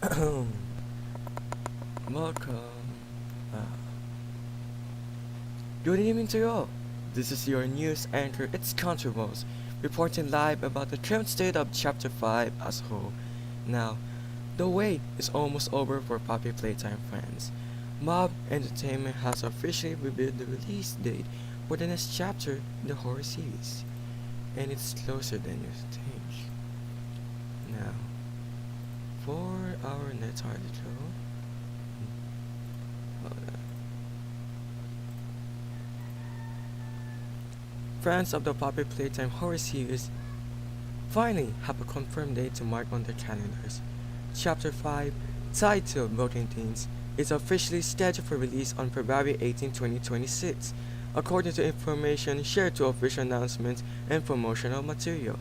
Welcome. Uh, Good evening to you all. This is your news anchor, ItzCountryballs, reporting live about the current state of Chapter 5 as a whole. Now, the wait is almost over for Poppy Playtime fans. Mob Entertainment has officially revealed the release date for the next chapter in the horror series, and it's closer than you think. Now, for our next article, hold on. Fans of the Poppy Playtime horror series finally have a confirmed date to mark on their calendars. Chapter 5, titled Broken Teens, is officially scheduled for release on February 18, 2026, according to information shared to official announcements and promotional material.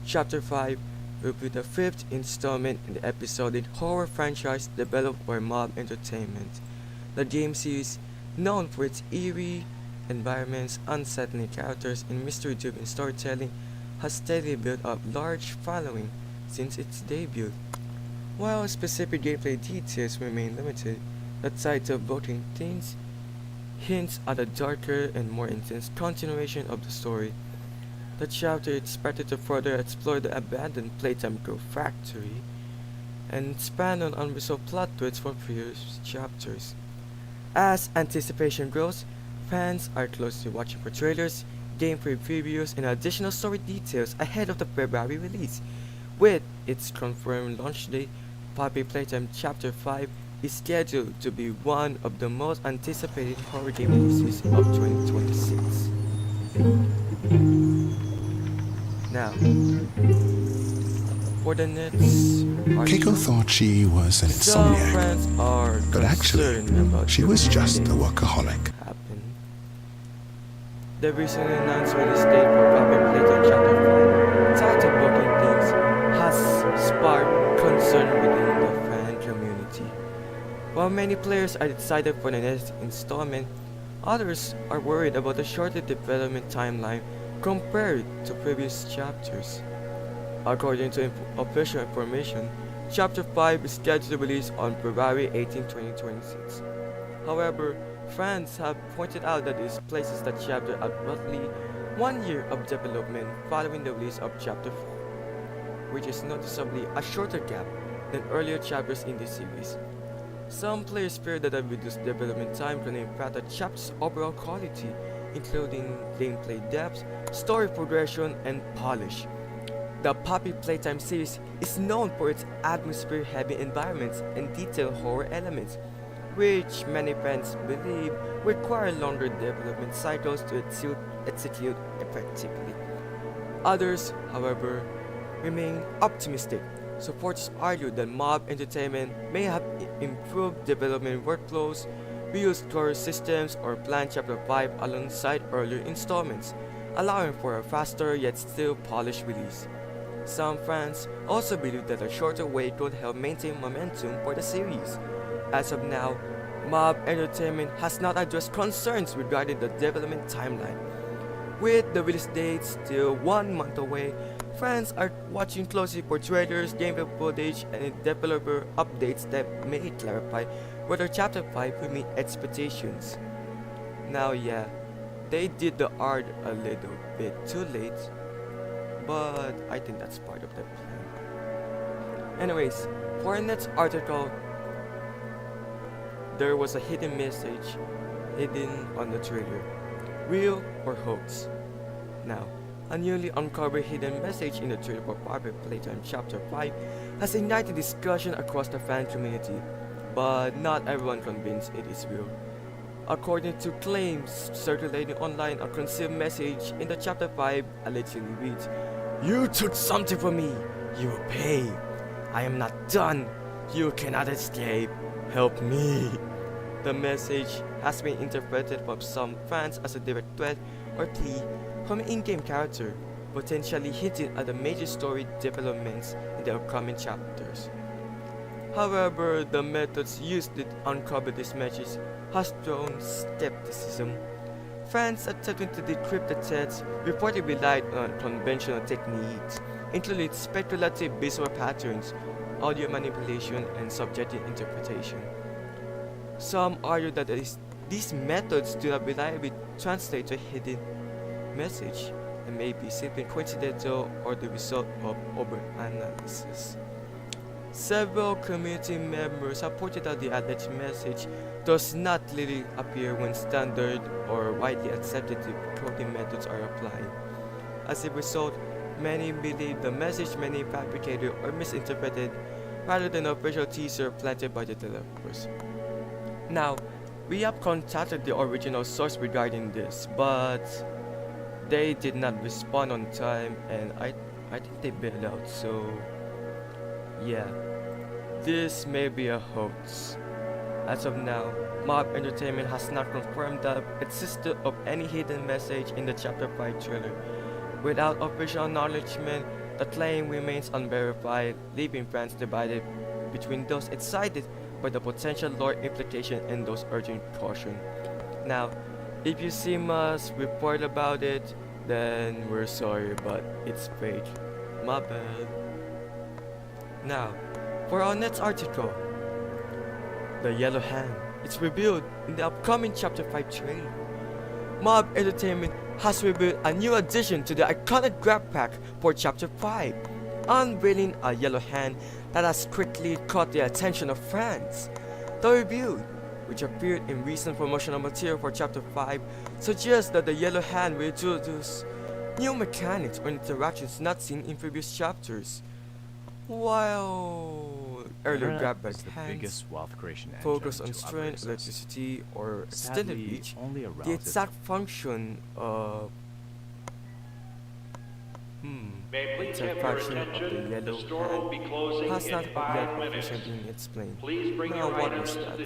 Chapter 5 will be the fifth installment in the episodic horror franchise developed by Mob Entertainment. The game series, known for its eerie environments, unsettling characters, and mystery-driven storytelling, has steadily built up large following since its debut. While specific gameplay details remain limited, the title Broken Teens hints at a darker and more intense continuation of the story. The chapter is expected to further explore the abandoned Playtime Girl factory and expand on unresolved plot twists from previous chapters. As anticipation grows, fans are closely watching for trailers, gameplay previews, and additional story details ahead of the February release. With its confirmed launch date, Poppy Playtime Chapter 5 is scheduled to be one of the most anticipated horror game releases of 2026. Now, for the next Keiko article, thought she was an some insomniac, friends are but actually, concerned about she the was just a things workaholic. happen. The recently announced release date for Poppy Playtime Chapter 5, titled Broken Things, has sparked concern within the fan community. While many players are excited for the next installment, others are worried about the shorter development timeline compared to previous chapters. According to official information, Chapter 5 is scheduled to release on February 18, 2026. However, fans have pointed out that this places the chapter at roughly 1 year of development following the release of Chapter 4, which is noticeably a shorter gap than earlier chapters in this series. Some players fear that a reduced development time can impact the chapter's overall quality, including gameplay depth, story progression, and polish. The Poppy Playtime series is known for its atmosphere-heavy environments and detailed horror elements, which many fans believe require longer development cycles to execute effectively. Others, however, remain optimistic. Supporters argue that Mob Entertainment may have improved development workflows, reused core systems, or planned Chapter 5 alongside earlier installments, allowing for a faster yet still polished release. Some fans also believe that a shorter wait could help maintain momentum for the series. As of now, Mob Entertainment has not addressed concerns regarding the development timeline. With the release date still 1 month away, fans are watching closely for trailers, gameplay footage, and developer updates that may clarify whether Chapter 5 will meet expectations. Now yeah, they did the art a little bit too late, but I think that's part of the plan. Anyways, for our next article, there was a hidden message hidden on the trailer. Real or hoax? Now, a newly uncovered hidden message in the trailer for Poppy Playtime Chapter 5 has ignited discussion across the fan community, but not everyone convinced it is real. According to claims circulating online, a concealed message in the Chapter 5 allegedly reads, "You took something from me. You will pay. I am not done. You cannot escape. Help me." The message has been interpreted by some fans as a direct threat or plea from an in-game character, potentially hinting at the major story developments in the upcoming chapters. However, the methods used to uncover this message has drawn skepticism. Fans attempting to decrypt the text reportedly relied on conventional techniques, including speculative visual patterns, audio manipulation, and subjective interpretation. Some argue that these methods do not reliably translate to a hidden message and may be simply coincidental or the result of overanalysis. Several community members have pointed out the alleged message does not clearly appear when standard or widely accepted decoding methods are applied. As a result, many believe the message may be fabricated or misinterpreted rather than an official teaser planted by the developers. Now, we have contacted the original source regarding this, but they did not respond on time, and I think they bailed out, so yeah, this may be a hoax. As of now, Mob Entertainment has not confirmed the existence of any hidden message in the Chapter 5 trailer. Without official acknowledgement, the claim remains unverified, leaving fans divided between those excited by the potential lore implication and those urging caution. Now, if you see us report about it, then we're sorry, but it's fake. My bad. Now, for our next article, The Yellow Hand. It's revealed in the upcoming Chapter 5 trailer. Mob Entertainment has revealed a new addition to the iconic grab pack for Chapter 5, unveiling a yellow hand that has quickly caught the attention of fans. The review, which appeared in recent promotional material for Chapter 5, suggests that the yellow hand will introduce new mechanics or interactions not seen in previous chapters. While earlier grab-bag hands focus on strength, electricity, or extended reach, the exact function of interaction of the yellow hand has not yet officially been explained. Now what was that?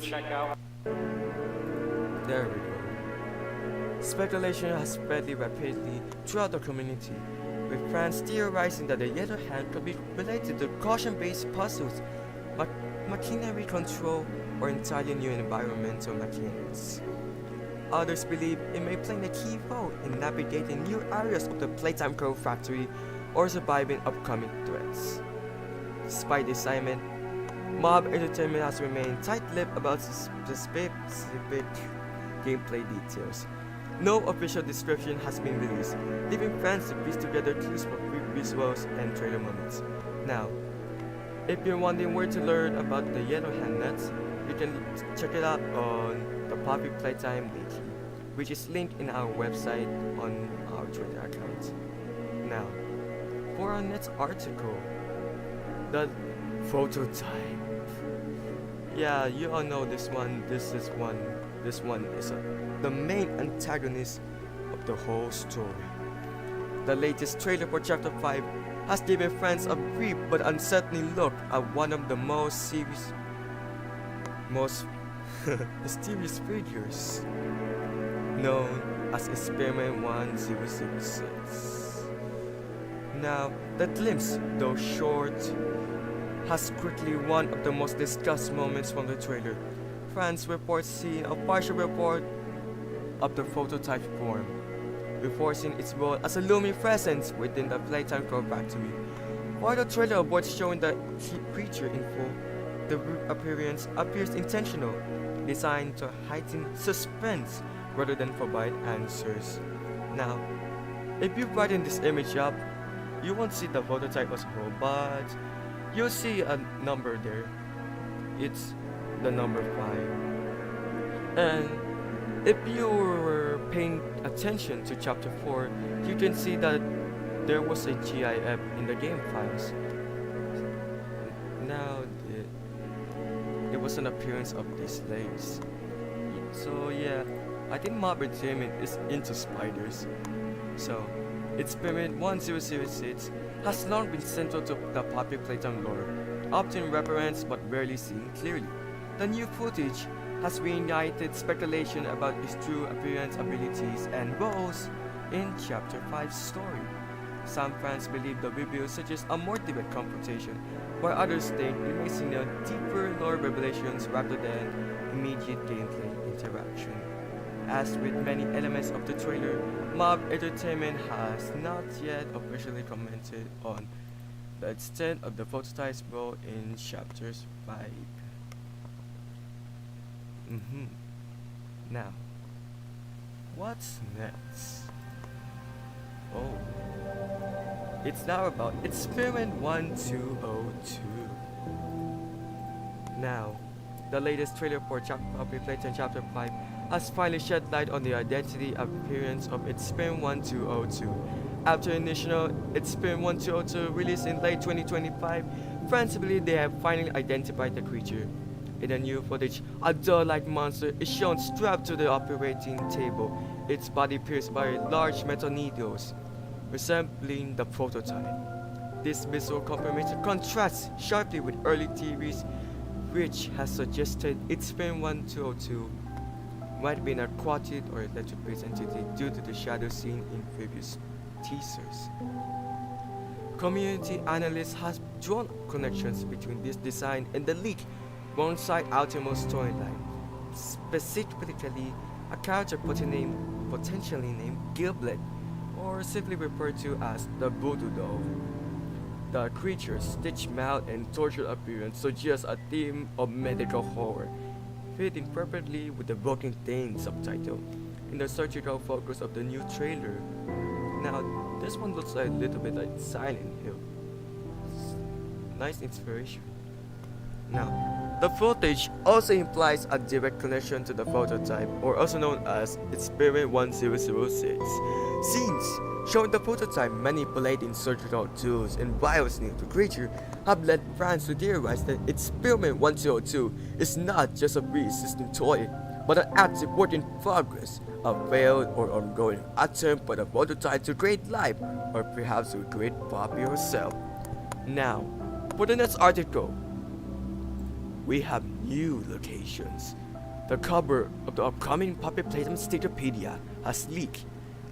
There we go. Speculation has spread rapidly throughout the community, with fans theorizing that the yellow hand could be related to caution-based puzzles, machinery control, or entirely new environmental mechanics. Others believe it may play a key role in navigating new areas of the Playtime Code Factory or surviving upcoming threats. Despite this excitement, Mob Entertainment has remained tight-lipped about specific gameplay details. No official description has been released, leaving fans to piece together clues for quick visuals and trailer moments. Now, if you're wondering where to learn about the Yellow Hand nuts, you can check it out on the Poppy Playtime Weekly, which is linked in our website on our Twitter account. Now, for our next article, the Prototype. Yeah, you all know this one. This one is the main antagonist of the whole story. The latest trailer for Chapter 5 has given fans a brief but unsettling look at one of the most mysterious figures, known as Experiment 1006. Now, the glimpse, though short, has quickly one of the most discussed moments from the trailer. Fans report seeing a partial report of the prototype form, reinforcing its role as a looming presence within the Playtime Code Factory. While the trailer avoids showing the creature in full, the appearance appears intentional, designed to heighten suspense rather than provide answers. Now, if you brighten this image up, you won't see the prototype as a whole, but you'll see a number there. It's the number 5. And if you were paying attention to Chapter 4, you can see that there was a GIF in the game files. Now, it was an appearance of these legs. So yeah, I think Mob Entertainment is into spiders. So, Experiment 1006 has long been central to the popular Playtime lore, often referenced but rarely seen clearly. The new footage has reignited speculation about his true appearance, abilities, and roles in Chapter 5's story. Some fans believe the reveal suggests a more direct confrontation, while others think we may see deeper lore revelations rather than immediate gameplay interaction. As with many elements of the trailer, Mob Entertainment has not yet officially commented on the extent of the prototype's role in chapters 5. Now, what's next? Oh, it's now about Experiment 1202. Now, the latest trailer for Playtime Chapter 5 has finally shed light on the identity and appearance of Experiment 1202. After initial Experiment 1202 released in late 2025, fans believe they have finally identified the creature. In the new footage, a doll-like monster is shown strapped to the operating table, its body pierced by large metal needles, resembling the prototype. This visual confirmation contrasts sharply with early theories, which has suggested Experiment 1202 might be an aquatic or electric-based entity due to the shadow seen in previous teasers. Community analysts have drawn connections between this design and the leak alongside outermost storyline, specifically a character potentially named Giblet, or simply referred to as the Voodoo Doll. The creature's stitched mouth and tortured appearance suggests a theme of medical horror, fitting perfectly with the Broken Thing subtitle and the surgical focus of the new trailer. Now, this one looks a little bit like Silent Hill. Nice inspiration. Now, the footage also implies a direct connection to the prototype, or also known as Experiment 1006. Scenes showing the prototype manipulating surgical tools and violating the creature have led fans to theorize that Experiment 1202 is not just a pre-existing toy, but an active work in progress, a failed or ongoing attempt by the prototype to create life, or perhaps to create Poppy herself. Now, for the next article, we have new locations. The cover of the upcoming Poppy Playtime Stateopedia has leaked,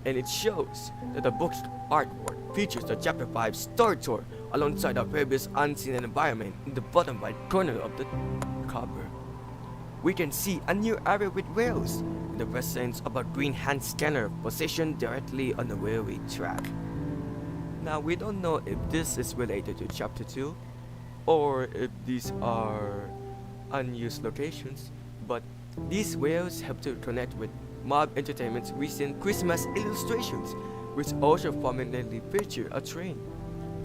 and it shows that the book's artwork features the Chapter 5 Story Tour alongside a previous unseen environment in the bottom right corner of the cover. We can see a new area with whales in the presence of a green hand scanner positioned directly on the railway track. Now, we don't know if this is related to Chapter 2 or if these are unused locations, but these whales help to connect with Mob Entertainment's recent Christmas illustrations, which also prominently feature a train.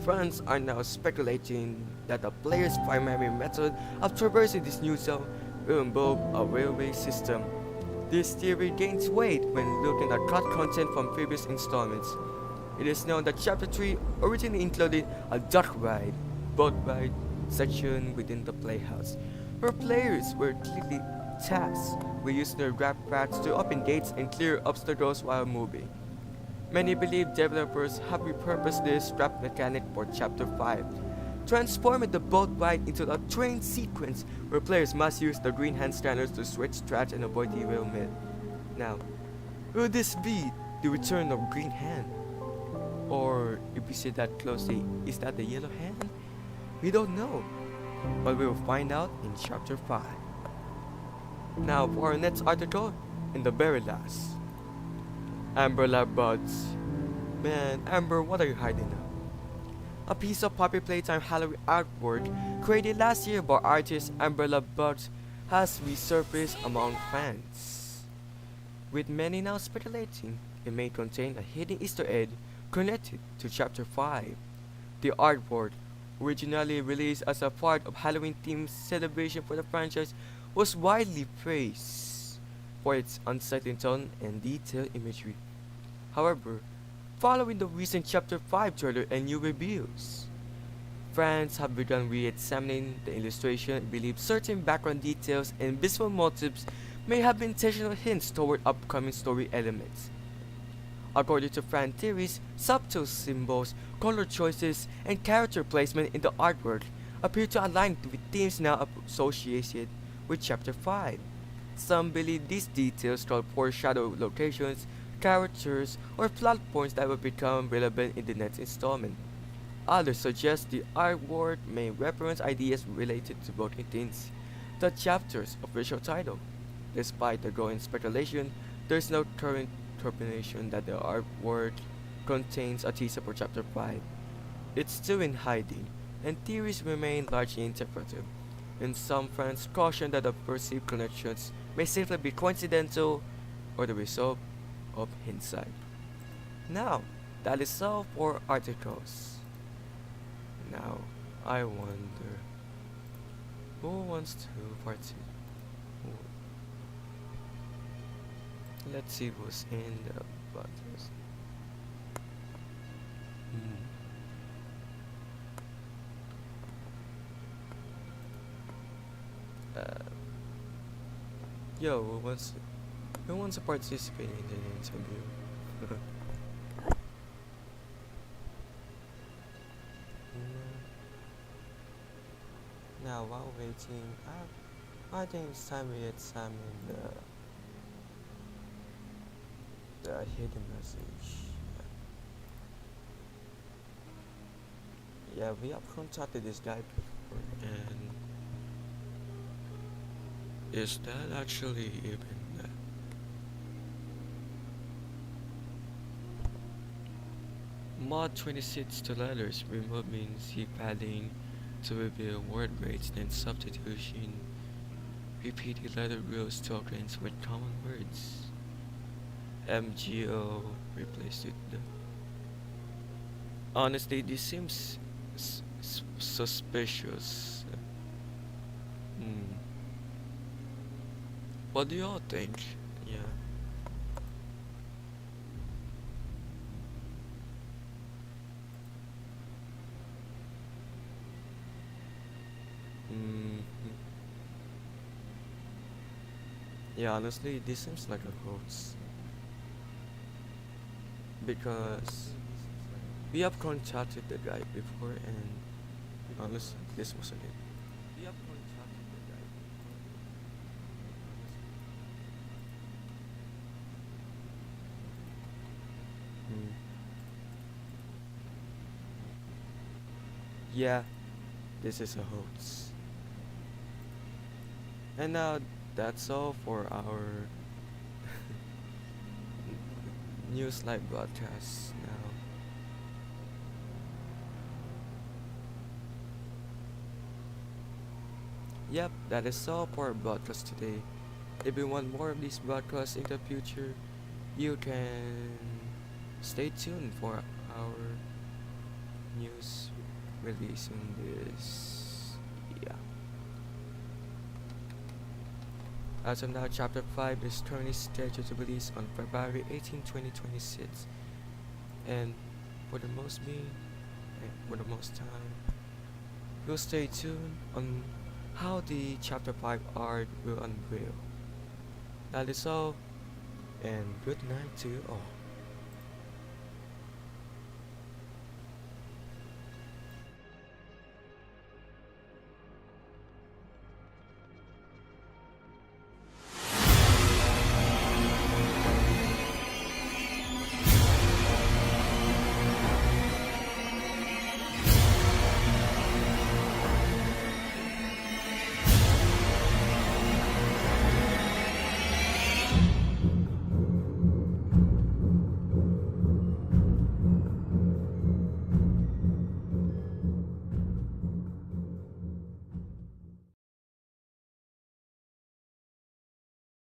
Fans are now speculating that the player's primary method of traversing this new zone will involve a railway system. This theory gains weight when looking at cut content from previous installments. It is known that Chapter 3 originally included a duck ride, boat ride section within the playhouse, where players were clearly tasked with using their grab packs to open gates and clear obstacles while moving. Many believe developers have repurposed this trap mechanic for Chapter 5, transforming the boat ride into a train sequence where players must use the green hand scanners to switch tracks and avoid derailment. Now, will this be the return of Green Hand? Or if we see that closely, is that the Yellow Hand? We don't know, but we will find out in Chapter 5. Now for our next article, in the very last. Amber Lab Buds. Man, Amber, what are you hiding now? A piece of Poppy Playtime Halloween artwork created last year by artist Amber Lab Buds has resurfaced among fans, with many now speculating it may contain a hidden Easter egg connected to Chapter 5. The artwork, originally released as a part of Halloween-themed celebration for the franchise, was widely praised for its unsettling tone and detailed imagery. However, following the recent Chapter 5 trailer and new reviews, fans have begun re-examining the illustration and believe certain background details and visual motifs may have been intentional hints toward upcoming story elements. According to fan theories, subtle symbols, color choices, and character placement in the artwork appear to align with themes now associated with Chapter 5. Some believe these details could foreshadow locations, characters, or plot points that will become relevant in the next installment. Others suggest the artwork may reference ideas related to Broken Things, the chapter's official title. Despite the growing speculation, there is no current confirmation that the artwork contains a teaser for Chapter 5. It's still in hiding, and theories remain largely interpretive, and some friends caution that the perceived connections may simply be coincidental or the result of hindsight. Now, that is all for articles. Now, I wonder who wants to participate. Let's see who's in the podcast. Hmm. Uh, who wants to participate in the interview? Now, while waiting, I think it's time we examine the hidden message. Yeah, we have contacted this guy before, and is that actually even mod 26 to letters removing C padding to reveal word weights and substitution repeated letter rules tokens with common words. MGO replaced with the. Honestly, this seems suspicious. Hmm. What do y'all think? Yeah. Hmm. Yeah, honestly, this seems like a hoax because we have contacted the guy before, and honestly, this wasn't it. We have contacted the guy before. Hmm. Yeah, this is a hoax. And now that's all for our news live broadcast now. Yep, that is all for our broadcast today. If you want more of these broadcasts in the future, you can stay tuned for our news release in this. Yeah. As of now, Chapter 5 is currently scheduled to release on February 18, 2026. And for the most time, you'll stay tuned on how the Chapter 5 art will unveil. That is all, and good night to you all.